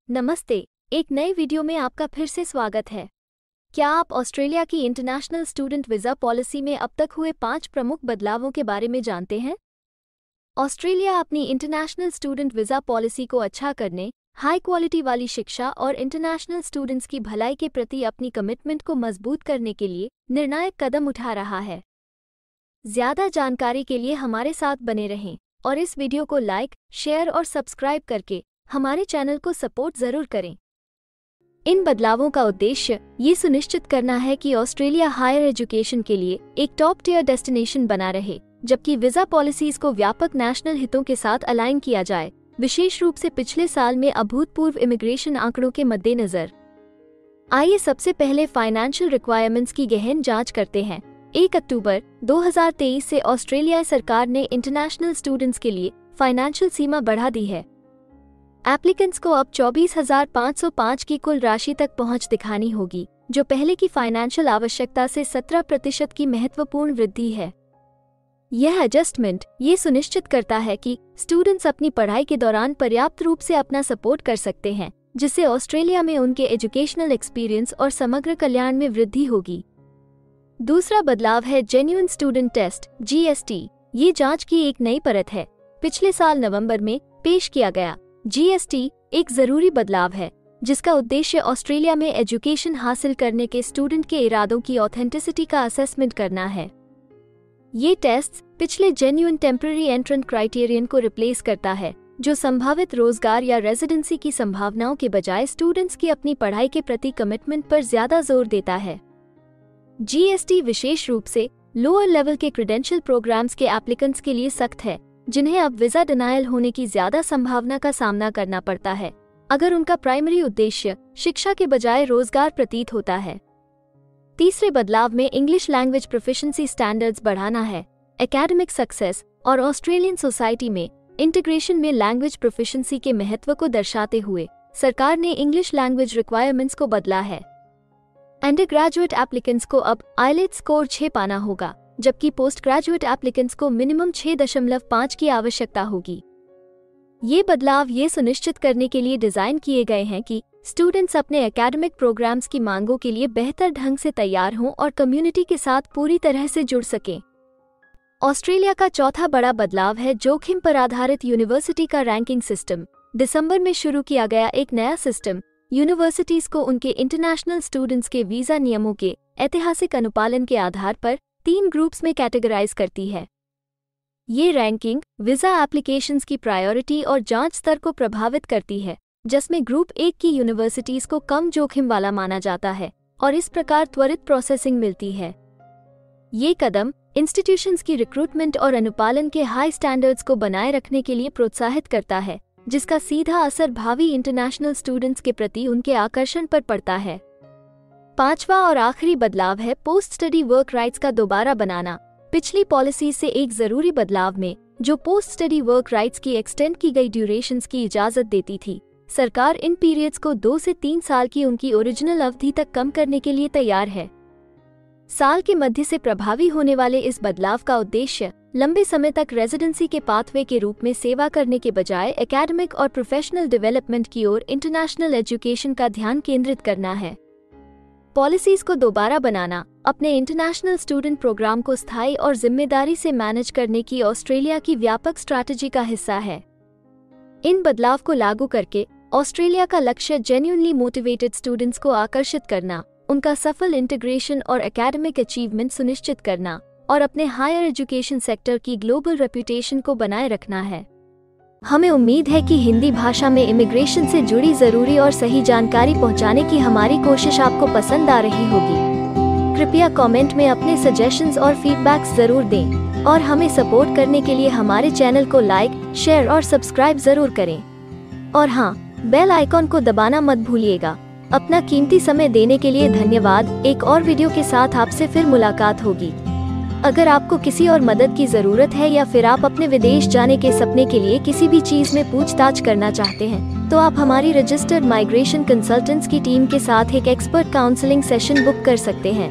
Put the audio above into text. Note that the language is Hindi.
नमस्ते। एक नए वीडियो में आपका फिर से स्वागत है। क्या आप ऑस्ट्रेलिया की इंटरनेशनल स्टूडेंट वीज़ा पॉलिसी में अब तक हुए 5 प्रमुख बदलावों के बारे में जानते हैं? ऑस्ट्रेलिया अपनी इंटरनेशनल स्टूडेंट वीज़ा पॉलिसी को अच्छा करने, हाई क्वालिटी वाली शिक्षा और इंटरनेशनल स्टूडेंट्स की भलाई के प्रति अपनी कमिटमेंट को मजबूत करने के लिए निर्णायक कदम उठा रहा है। ज़्यादा जानकारी के लिए हमारे साथ बने रहें और इस वीडियो को लाइक, शेयर और सब्सक्राइब करके हमारे चैनल को सपोर्ट जरूर करें। इन बदलावों का उद्देश्य ये सुनिश्चित करना है कि ऑस्ट्रेलिया हायर एजुकेशन के लिए एक टॉप टियर डेस्टिनेशन बना रहे, जबकि वीजा पॉलिसीज को व्यापक नेशनल हितों के साथ अलाइन किया जाए, विशेष रूप से पिछले साल में अभूतपूर्व इमिग्रेशन आंकड़ों के मद्देनजर। आइए सबसे पहले फाइनेंशियल रिक्वायरमेंट्स की गहन जांच करते हैं। 1 अक्टूबर 2023 से ऑस्ट्रेलिया सरकार ने इंटरनेशनल स्टूडेंट्स के लिए फाइनेंशियल सीमा बढ़ा दी है। एप्लीकेंट्स को अब 24,505 की कुल राशि तक पहुंच दिखानी होगी, जो पहले की फाइनेंशियल आवश्यकता से 17% की महत्वपूर्ण वृद्धि है। यह एडजस्टमेंट ये सुनिश्चित करता है कि स्टूडेंट्स अपनी पढ़ाई के दौरान पर्याप्त रूप से अपना सपोर्ट कर सकते हैं, जिससे ऑस्ट्रेलिया में उनके एजुकेशनल एक्सपीरियंस और समग्र कल्याण में वृद्धि होगी। दूसरा बदलाव है जेन्युइन स्टूडेंट टेस्ट (GST). ये जांच की एक नई परत है। पिछले साल नवंबर में पेश किया गया GST एक जरूरी बदलाव है, जिसका उद्देश्य ऑस्ट्रेलिया में एजुकेशन हासिल करने के स्टूडेंट के इरादों की ऑथेंटिसिटी का असेसमेंट करना है। ये टेस्ट पिछले जेन्युइन टेम्पररी एंट्रेंट क्राइटेरियन को रिप्लेस करता है, जो संभावित रोजगार या रेजिडेंसी की संभावनाओं के बजाय स्टूडेंट्स की अपनी पढ़ाई के प्रति कमिटमेंट पर ज्यादा जोर देता है। GST विशेष रूप से लोअर लेवल के क्रेडेंशियल प्रोग्राम्स के एप्लीकेंट्स के लिए सख्त है, जिन्हें अब वीजा डिनायल होने की ज्यादा संभावना का सामना करना पड़ता है अगर उनका प्राइमरी उद्देश्य शिक्षा के बजाय रोजगार प्रतीत होता है। तीसरे बदलाव में इंग्लिश लैंग्वेज प्रोफिशिएंसी स्टैंडर्ड्स बढ़ाना है। एकेडमिक सक्सेस और ऑस्ट्रेलियन सोसाइटी में इंटीग्रेशन में लैंग्वेज प्रोफिशिएंसी के महत्व को दर्शाते हुए सरकार ने इंग्लिश लैंग्वेज रिक्वायरमेंट्स को बदला है। अंडर ग्रेजुएट एप्लीकेंट्स को अब IELTS स्कोर 6 पाना होगा, जबकि पोस्ट ग्रेजुएट एप्लीकेंट्स को मिनिमम 6.5 की आवश्यकता होगी। ये बदलाव ये सुनिश्चित करने के लिए डिजाइन किए गए हैं कि स्टूडेंट्स अपने एकेडमिक प्रोग्राम्स की मांगों के लिए बेहतर ढंग से तैयार हों और कम्युनिटी के साथ पूरी तरह से जुड़ सकें। ऑस्ट्रेलिया का चौथा बड़ा बदलाव है जोखिम पर आधारित यूनिवर्सिटी का रैंकिंग सिस्टम। दिसंबर में शुरू किया गया एक नया सिस्टम यूनिवर्सिटीज को उनके इंटरनेशनल स्टूडेंट्स के वीजा नियमों के ऐतिहासिक अनुपालन के आधार पर 3 ग्रुप्स में कैटेगराइज करती है। ये रैंकिंग वीजा एप्लीकेशंस की प्रायोरिटी और जांच स्तर को प्रभावित करती है, जिसमें ग्रुप 1 की यूनिवर्सिटीज को कम जोखिम वाला माना जाता है और इस प्रकार त्वरित प्रोसेसिंग मिलती है। ये कदम इंस्टीट्यूशंस की रिक्रूटमेंट और अनुपालन के हाई स्टैंडर्ड्स को बनाए रखने के लिए प्रोत्साहित करता है, जिसका सीधा असर भावी इंटरनेशनल स्टूडेंट्स के प्रति उनके आकर्षण पर पड़ता है। पांचवा और आखिरी बदलाव है पोस्ट स्टडी वर्क राइट्स का दोबारा बनाना। पिछली पॉलिसी से एक जरूरी बदलाव में, जो पोस्ट स्टडी वर्क राइट्स की एक्सटेंड की गई ड्यूरेशंस की इजाजत देती थी, सरकार इन पीरियड्स को 2 से 3 साल की उनकी ओरिजिनल अवधि तक कम करने के लिए तैयार है। साल के मध्य से प्रभावी होने वाले इस बदलाव का उद्देश्य लंबे समय तक रेजिडेंसी के पाथवे के रूप में सेवा करने के बजाय एकेडमिक और प्रोफेशनल डेवलपमेंट की ओर इंटरनेशनल एजुकेशन का ध्यान केंद्रित करना है। पॉलिसीज को दोबारा बनाना अपने इंटरनेशनल स्टूडेंट प्रोग्राम को स्थायी और जिम्मेदारी से मैनेज करने की ऑस्ट्रेलिया की व्यापक स्ट्रैटेजी का हिस्सा है। इन बदलाव को लागू करके ऑस्ट्रेलिया का लक्ष्य जेन्युइनली मोटिवेटेड स्टूडेंट्स को आकर्षित करना, उनका सफल इंटीग्रेशन और एकेडमिक अचीवमेंट सुनिश्चित करना और अपने हायर एजुकेशन सेक्टर की ग्लोबल रेपुटेशन को बनाए रखना है। हमें उम्मीद है कि हिंदी भाषा में इमिग्रेशन से जुड़ी जरूरी और सही जानकारी पहुंचाने की हमारी कोशिश आपको पसंद आ रही होगी। कृपया कमेंट में अपने सजेशंस और फीडबैक्स जरूर दें और हमें सपोर्ट करने के लिए हमारे चैनल को लाइक, शेयर और सब्सक्राइब जरूर करें। और हाँ, बेल आइकॉन को दबाना मत भूलिएगा। अपना कीमती समय देने के लिए धन्यवाद। एक और वीडियो के साथ आपसे फिर मुलाकात होगी। अगर आपको किसी और मदद की जरूरत है या फिर आप अपने विदेश जाने के सपने के लिए किसी भी चीज में पूछताछ करना चाहते हैं, तो आप हमारी रजिस्टर्ड माइग्रेशन कंसल्टेंट्स की टीम के साथ एक एक्सपर्ट काउंसलिंग सेशन बुक कर सकते हैं।